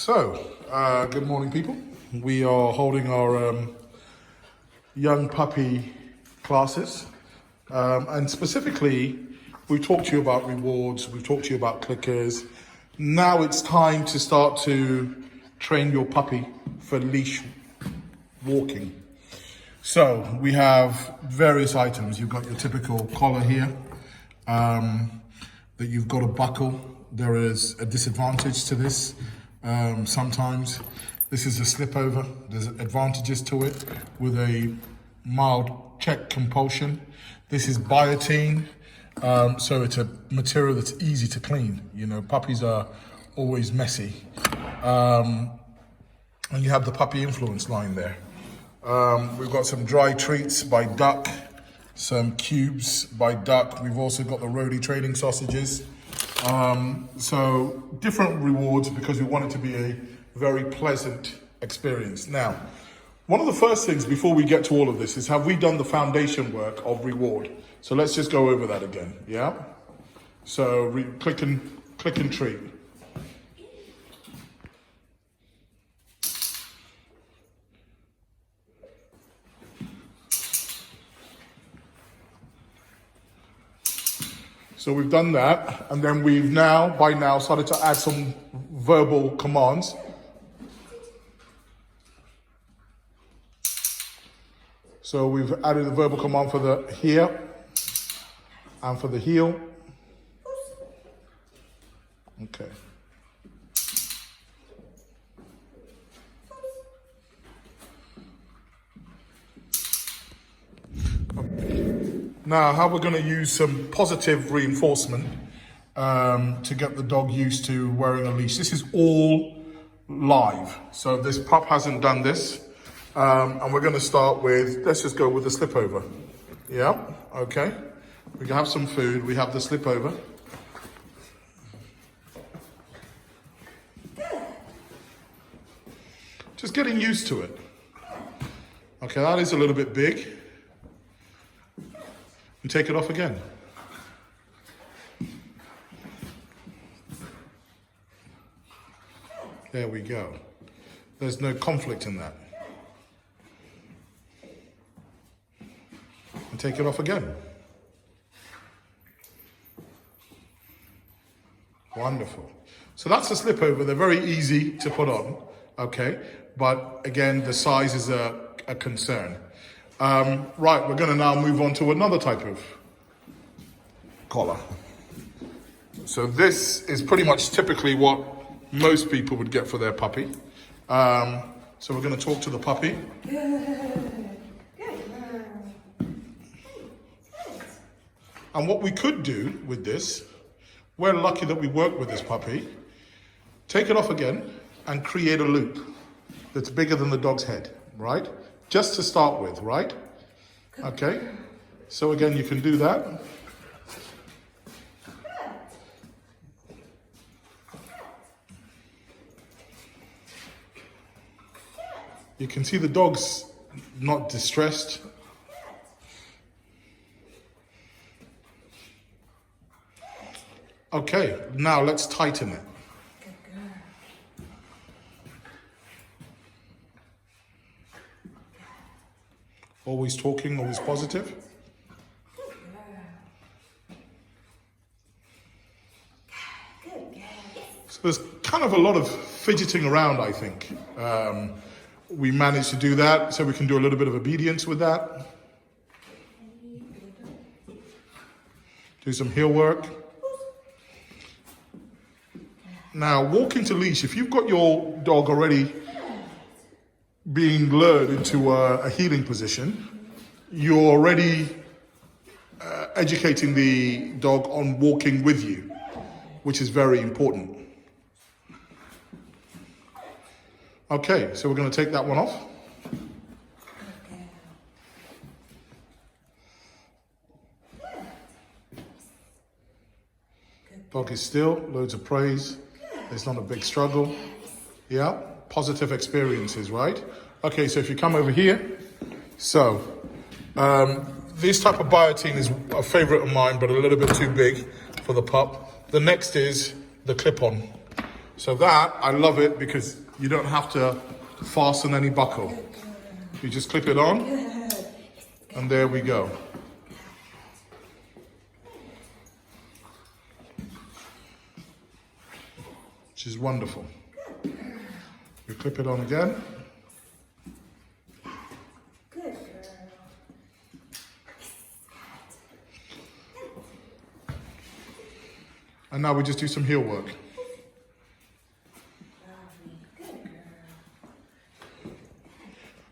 Good morning, people. We are holding our young puppy classes. And specifically, we've talked to you about rewards, we've talked to you about clickers. Now it's time to start to train your puppy for leash walking. So we have various items. You've got your typical collar here that you've got to buckle. There is a disadvantage to this. Sometimes this is a slip over. There's advantages to it with a mild check compulsion. This is biotin, so it's a material that's easy to clean. You know, puppies are always messy. And you have the puppy influence line there. We've got some dry treats by Duck, some cubes by Duck. We've also got the Roadie training sausages. So different rewards because we want it to be a very pleasant experience. Now, one of the first things before we get to all of this is, have we done the foundation work of reward? So let's just go over that again, yeah? So click and treat. So we've done that, and then we've by now started to add some verbal commands. So we've added a verbal command for the here and for the heel. Okay. Now, how we're going to use some positive reinforcement to get the dog used to wearing a leash. This is all live. So this pup hasn't done this. And we're going to start with, let's just go with the slip over. Yeah, okay. We can have some food. We have the slip over. Just getting used to it. Okay, that is a little bit big. And take it off again. There we go. There's no conflict in that. And take it off again. Wonderful. So that's a slip over. They're very easy to put on, okay? But again, the size is a concern. Right, we're going to now move on to another type of collar. So this is pretty much typically what most people would get for their puppy. So we're going to talk to the puppy. And what we could do with this, we're lucky that we work with this puppy, take it off again and create a loop that's bigger than the dog's head, right? Just to start with, right? Okay, so again, you can do that. You can see the dog's not distressed. Okay, now let's tighten it. Always talking, always positive. So there's kind of a lot of fidgeting around, I think. We managed to do that, so we can do a little bit of obedience with that. Do some heel work. Now, walking to leash, if you've got your dog already being lured into a healing position, you're already educating the dog on walking with you, which is very important. Okay, so we're going to take that one off. Dog is still, loads of praise. It's not a big struggle. Yeah. Positive experiences, right? Okay, so if you come over here, so this type of biotin is a favorite of mine, but a little bit too big for the pup. The next is the Clipon. So that, I love it because you don't have to fasten any buckle. You just clip it on, and there we go. Which is wonderful. We clip it on again. Good girl. And now we just do some heel work.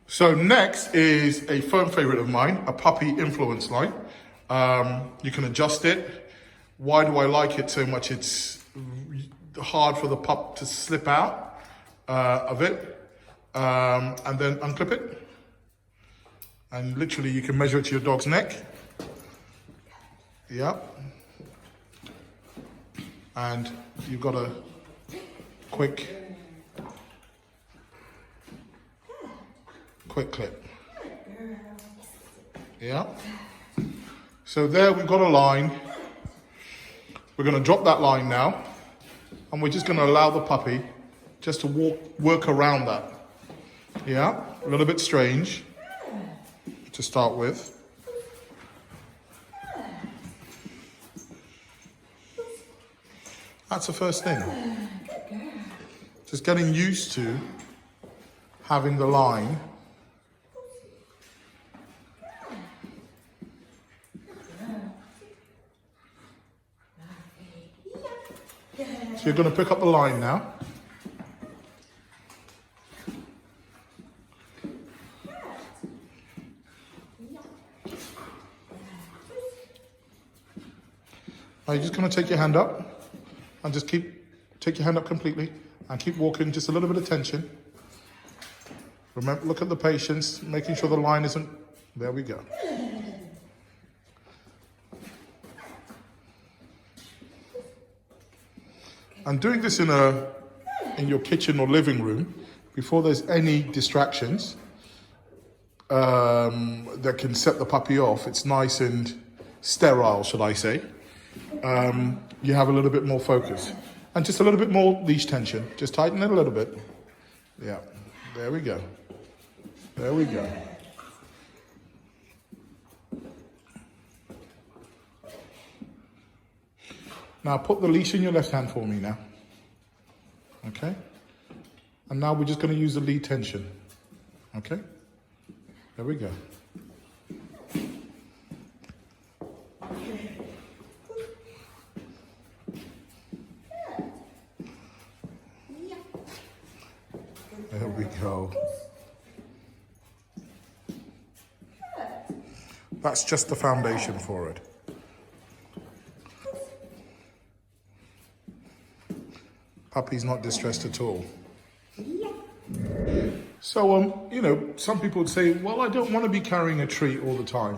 So next is a firm favorite of mine, a puppy influence line. You can adjust it. Why do I like it so much? It's hard for the pup to slip out of it. And then unclip it. And literally you can measure it to your dog's neck. Yep. And you've got a quick clip. Yeah. So there we've got a line. We're going to drop that line now, and we're just going to allow the puppy just to work around that. Yeah, a little bit strange to start with. That's the first thing. Just getting used to having the line. So you're going to pick up the line now. Now you're just going to take your hand up and just take your hand up completely and keep walking, just a little bit of tension. Remember, look at the patience, making sure the line isn't, there we go. And doing this in your kitchen or living room, before there's any distractions that can set the puppy off, it's nice and sterile, should I say. You have a little bit more focus. And just a little bit more leash tension. Just tighten it a little bit. Yeah, there we go. There we go. Now put the leash in your left hand for me now. Okay? And now we're just going to use the lead tension. Okay? There we go. There we go. That's just the foundation for it. Puppy's not distressed at all. So, you know, some people would say, well, I don't want to be carrying a treat all the time.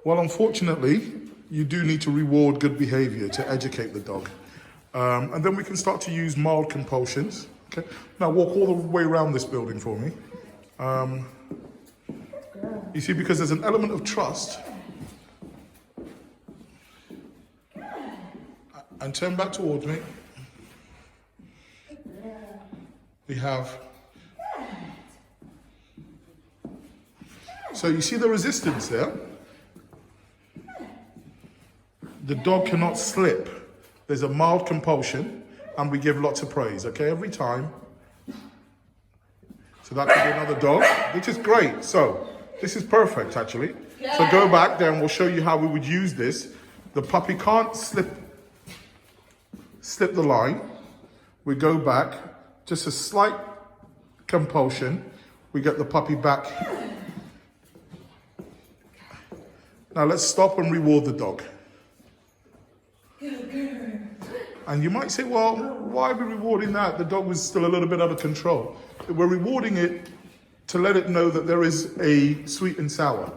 Well, unfortunately, you do need to reward good behavior to educate the dog. And then we can start to use mild compulsions. Okay. Now walk all the way around this building for me. You see, because there's an element of trust. And turn back towards me. We have. So you see the resistance there? The dog cannot slip. There's a mild compulsion, and we give lots of praise, okay, every time. So that could be another dog, which is great. So this is perfect, actually. So go back there and we'll show you how we would use this. The puppy can't slip the line. We go back, just a slight compulsion. We get the puppy back. Now let's stop and reward the dog. And you might say, well, why are we rewarding that? The dog was still a little bit out of control. We're rewarding it to let it know that there is a sweet and sour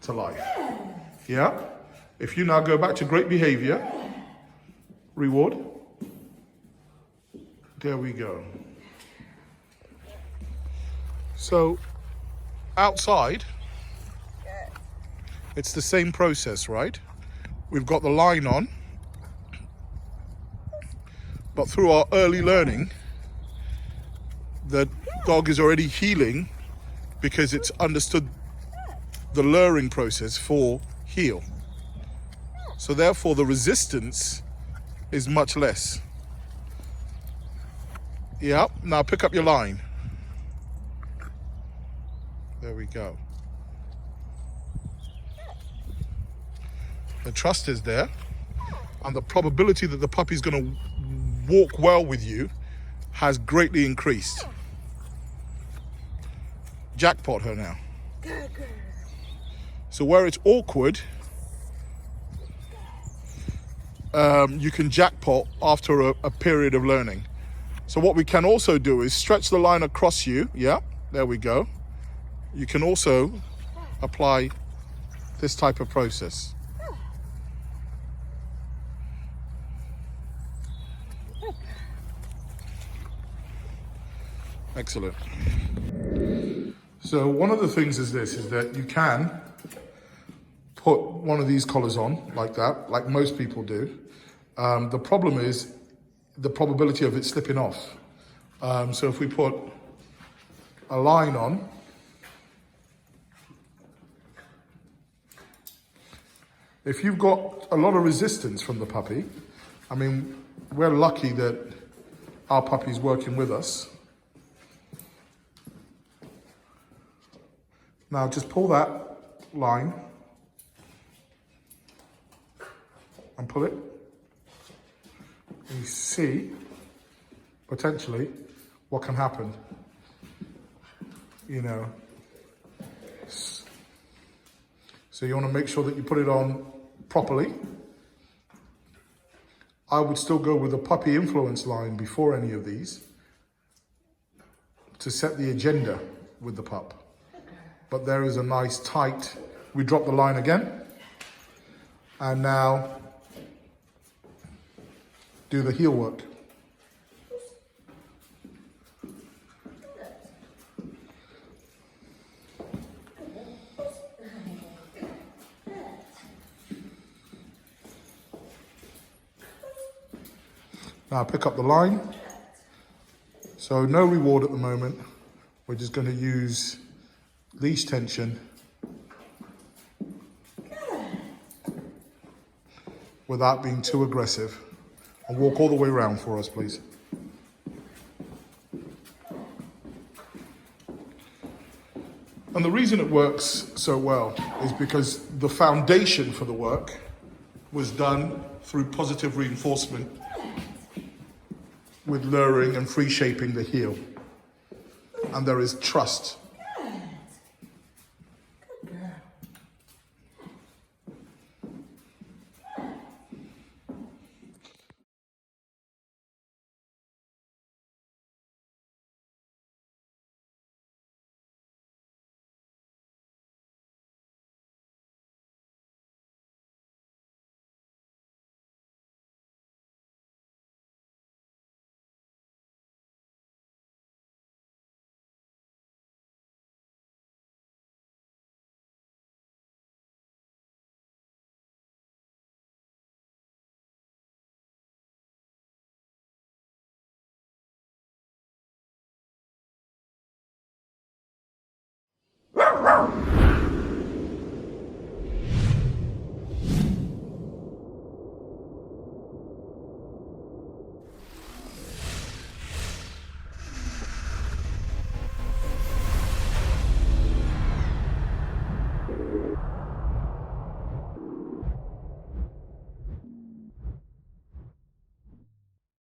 to life. Yeah? If you now go back to great behavior, reward. There we go. So, outside, it's the same process, right? We've got the line on. But through our early learning, the dog is already healing because it's understood the luring process for heel. So therefore the resistance is much less. Yep, now pick up your line. There we go. The trust is there, and the probability that the puppy's going to walk well with you has greatly increased. Jackpot her now. So where it's awkward, you can jackpot after a period of learning. So what we can also do is stretch the line across you. Yeah, there we go. You can also apply this type of process. Excellent. So one of the things is that you can put one of these collars on like that, like most people do. The problem is the probability of it slipping off. So if we put a line on, if you've got a lot of resistance from the puppy, I mean, we're lucky that our puppy's working with us. Now just pull that line and pull it. And you see, potentially, what can happen. You know. So you want to make sure that you put it on properly. I would still go with a puppy influence line before any of these to set the agenda with the pup. But there is a nice tight, we drop the line again. And now do the heel work. Now pick up the line. So no reward at the moment. We're just going to use leash tension without being too aggressive. And walk all the way around for us, please. And the reason it works so well is because the foundation for the work was done through positive reinforcement with luring and free shaping the heel. And there is trust